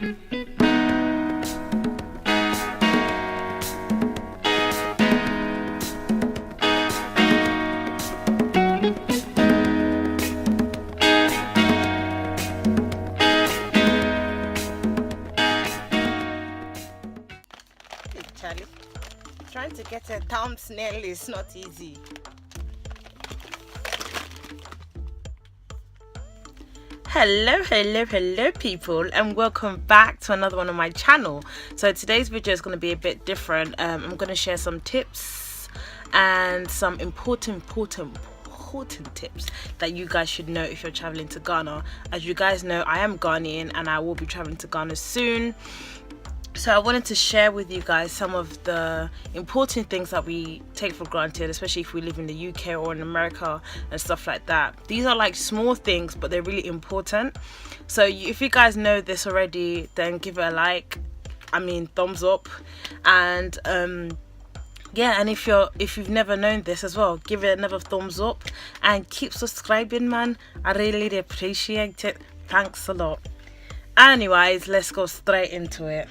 Charlie, trying to get a thumbnail is not easy. Hello people, and welcome back to another one on my channel. So today's video is going to be a bit different. I'm going to share some tips and some important tips that you guys should know if you're traveling to Ghana. As you guys know, I am Ghanaian and I will be traveling to Ghana soon. So I wanted to share with you guys some of the important things that we take for granted, especially if we live in the UK or in America and stuff like that. These are like small things, but they're really important. So if you guys know this already, then give it a like, thumbs up. And yeah, and if you've never known this as well, give it another thumbs up and keep subscribing, man. I really appreciate it. Thanks a lot. Anyways, let's go straight into it.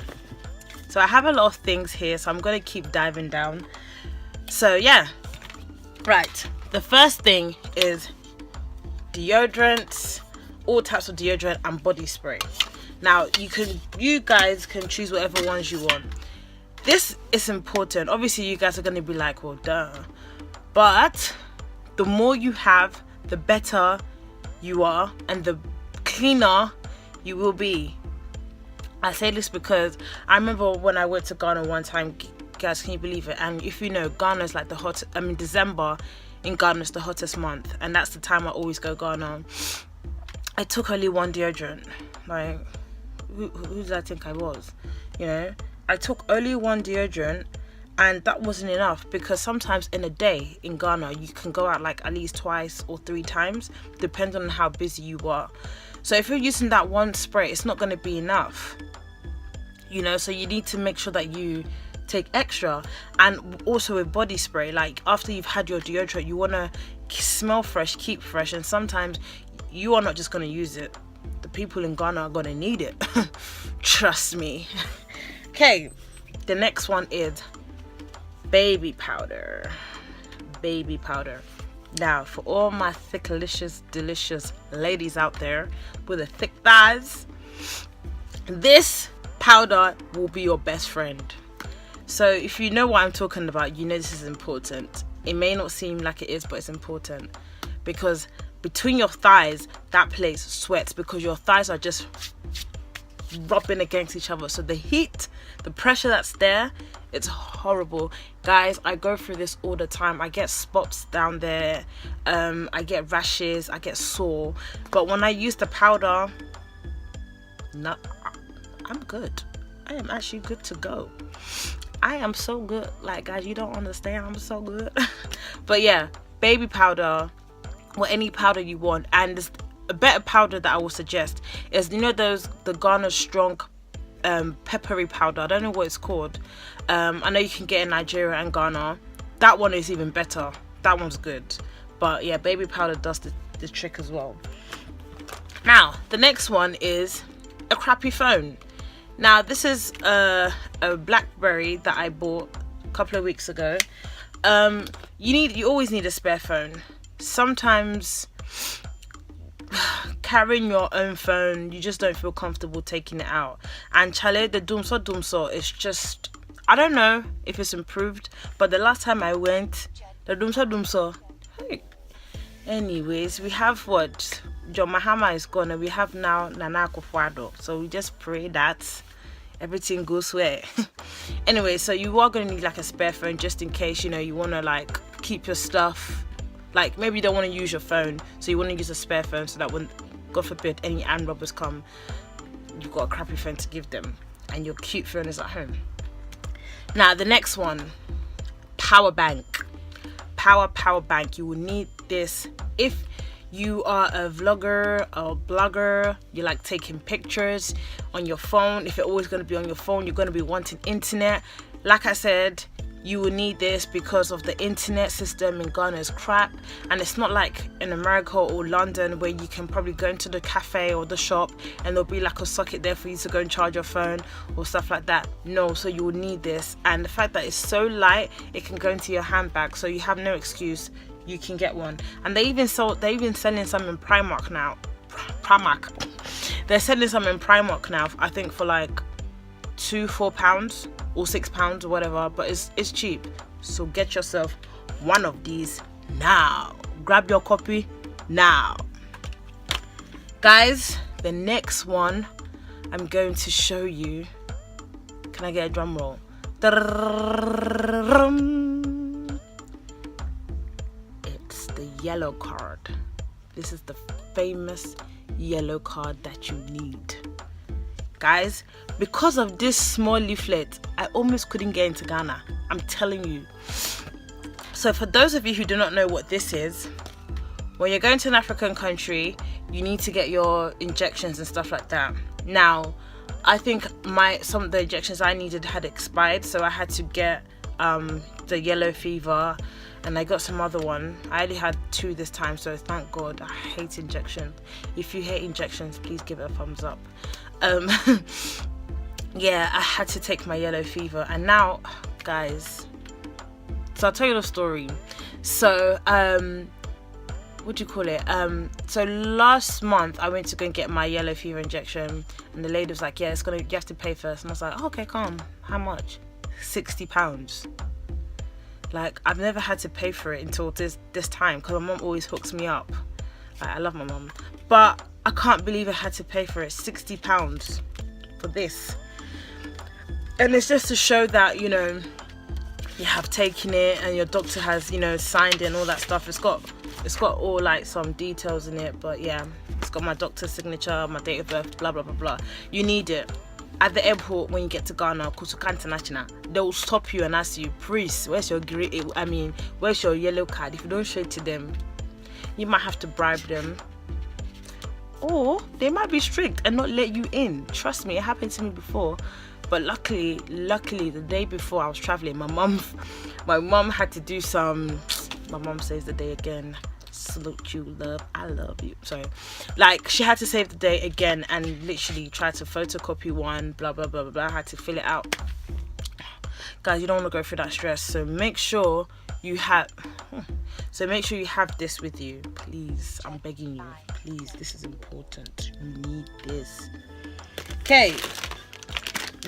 So I have a lot of things here, so I'm going to keep diving down. So yeah, right. The first thing is deodorants, all types of deodorant and body spray. Now you guys can choose whatever ones you want. This is important. Obviously you guys are going to be like, well, duh. But the more you have, the better you are and the cleaner you will be. I say this because I remember when I went to Ghana one time, guys, can you believe it? And if you know, Ghana is like December in Ghana is the hottest month, and that's the time I always go Ghana. I took only one deodorant. Like, who did I think I was? You know, I took only one deodorant, and that wasn't enough because sometimes in a day in Ghana you can go out like at least twice or 3 times, depending on how busy you are. So if you're using that one spray, it's not going to be enough, you know, so you need to make sure that you take extra. And also with body spray, like after you've had your deodorant, you want to smell fresh, keep fresh, and sometimes you are not just going to use it. The people in Ghana are going to need it. Trust me. Okay, the next one is baby powder. Baby powder. Now, for all my thick, delicious ladies out there with the thick thighs, this powder will be your best friend. So if you know what I'm talking about, you know this is important. It may not seem like it is, but it's important because between your thighs, that place sweats because your thighs are just rubbing against each other. So the heat, the pressure that's there, it's horrible. Guys, I go through this all the time. I get spots down there, I get rashes, I get sore, but when I use the powder, no, I'm good. I am actually good to go. I am so good. Like, guys, you don't understand. I'm so good. But yeah, baby powder or any powder you want. And there's a better powder that I will suggest is, you know, the Ghana Strong peppery powder. I don't know what it's called. I know you can get in Nigeria and Ghana. That one is even better. That one's good. But yeah, baby powder does the trick as well. Now, the next one is a crappy phone. Now, this is a BlackBerry that I bought a couple of weeks ago. You always need a spare phone. Sometimes carrying your own phone, you just don't feel comfortable taking it out. And Chale, the Dumso is just, I don't know if it's improved, but the last time I went, the Dumso, hey. Anyways, we have what? John Mahama is gone, and we have now Nana Akufo-Addo. So we just pray that everything goes well. Anyway, so you are going to need like a spare phone just in case, you know, you want to like keep your stuff. Like maybe you don't want to use your phone, so you want to use a spare phone so that when, God forbid, any armed robbers come, you've got a crappy phone to give them and your cute phone is at home. Now, the next one, power bank. Power bank. You will need this if you are a vlogger or blogger, you like taking pictures on your phone. If you're always going to be on your phone, you're going to be wanting internet. Like I said, you will need this because of the internet system in Ghana is crap, and it's not like in America or London where you can probably go into the cafe or the shop and there'll be like a socket there for you to go and charge your phone or stuff like that. No, so you will need this, and the fact that it's so light, it can go into your handbag, so you have no excuse. You can get one, and they're even selling some in Primark now. They're selling some in Primark now, I think for like £4 or £6 or whatever, but it's cheap. So get yourself one of these now. Grab your copy now, guys. The next one I'm going to show you, can I get a drum roll? It's the yellow card. This is the famous yellow card that you need, guys. Because of this small leaflet, I almost couldn't get into Ghana, I'm telling you. So for those of you who do not know what this is, when you're going to an African country, you need to get your injections and stuff like that. Now, I think some of the injections I needed had expired, so I had to get the yellow fever, and I got some other one. I only had 2 this time, so thank God. I hate injections. If you hate injections, please give it a thumbs up. Yeah, I had to take my yellow fever, and now, guys, so I'll tell you the story. So what do you call it? So last month I went to go and get my yellow fever injection, and the lady was like, yeah, you have to pay first. And I was like, oh, okay, calm. How much? £60. Like, I've never had to pay for it until this time, because my mom always hooks me up. Like, I love my mom, but I can't believe I had to pay for it. £60 for this. And it's just to show that, you know, you have taken it and your doctor has, you know, signed it and all that stuff. It's got all like some details in it, but yeah, it's got my doctor's signature, my date of birth, blah blah blah blah. You need it. At the airport when you get to Ghana, Kusuka International, they will stop you and ask you, please, where's your yellow card? If you don't show it to them, you might have to bribe them, or they might be strict and not let you in. Trust me, it happened to me before. But luckily, the day before I was traveling, my mom had to do some. My mom saves the day again. Salute you, love. I love you. Sorry, like, she had to save the day again and literally try to photocopy one. Blah blah blah blah blah. I had to fill it out. Guys, you don't want to go through that stress. So make sure you have. Make sure you have this with you, please. I'm begging you, please. This is important. You need this. Okay.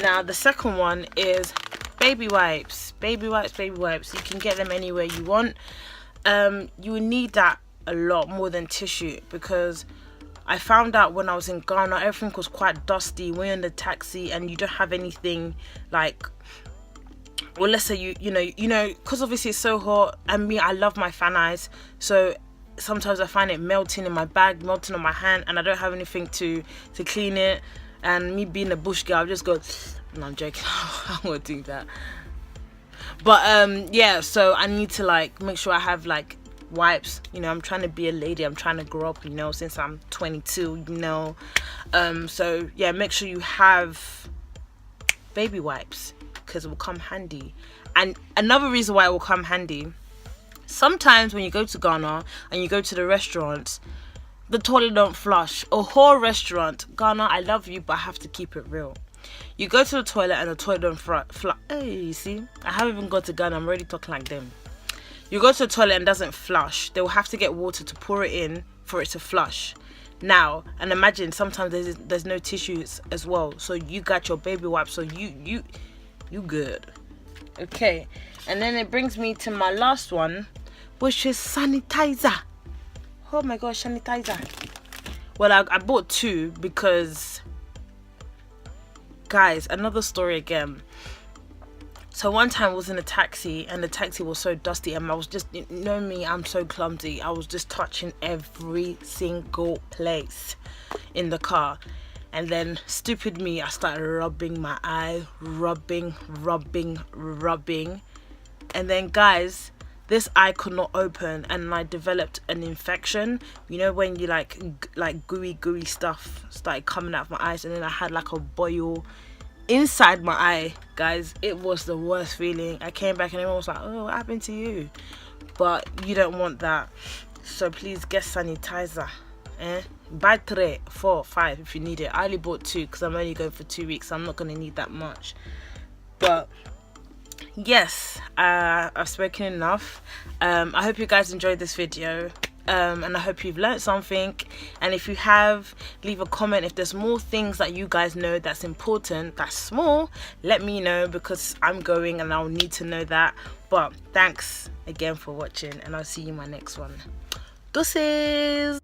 Now the second one is baby wipes. Baby wipes. You can get them anywhere you want. You will need that a lot more than tissue, because I found out when I was in Ghana, everything was quite dusty. When you're in the taxi and you don't have anything, like, well, let's say you know, because obviously it's so hot, and I love my fan eyes, so sometimes I find it melting in my bag, melting on my hand, and I don't have anything to clean it. And me being a bush girl, I just go, no, I'm joking. I won't do that. But yeah, so I need to like make sure I have like wipes. You know, I'm trying to be a lady. I'm trying to grow up, you know, since I'm 22, you know. So yeah, make sure you have baby wipes, because it will come handy. And another reason why it will come handy, sometimes when you go to Ghana and you go to the restaurants, the toilet don't flush. A whole restaurant, Ghana, I love you, but I have to keep it real. You go to the toilet and the toilet don't flush. Hey, you see, I haven't even got to Ghana. I'm already talking like them. You go to the toilet and it doesn't flush. They will have to get water to pour it in for it to flush. Now, and imagine sometimes there's no tissues as well. So you got your baby wipes. So you good. Okay, and then it brings me to my last one, which is sanitizer. Oh my gosh, sanitizer. Well, I bought 2 because, guys, another story again. So one time I was in a taxi and the taxi was so dusty, and I was just, you know me, I'm so clumsy. I was just touching every single place in the car. And then, stupid me, I started rubbing my eye, rubbing. And then, guys, this eye could not open, and I developed an infection. You know when you like gooey stuff started coming out of my eyes, and then I had like a boil, inside my eye, guys. It was the worst feeling. I came back and everyone was like, oh, what happened to you? But you don't want that, so please get sanitizer. Buy 3, 4, 5 if you need it. I only bought 2 because I'm only going for 2 weeks, so I'm not going to need that much. But yes, I've spoken enough. I hope you guys enjoyed this video, and I hope you've learned something. And if you have, leave a comment. If there's more things that you guys know that's important, that's small, let me know, because I'm going and I'll need to know that. But thanks again for watching, and I'll see you in my next one. Deuces.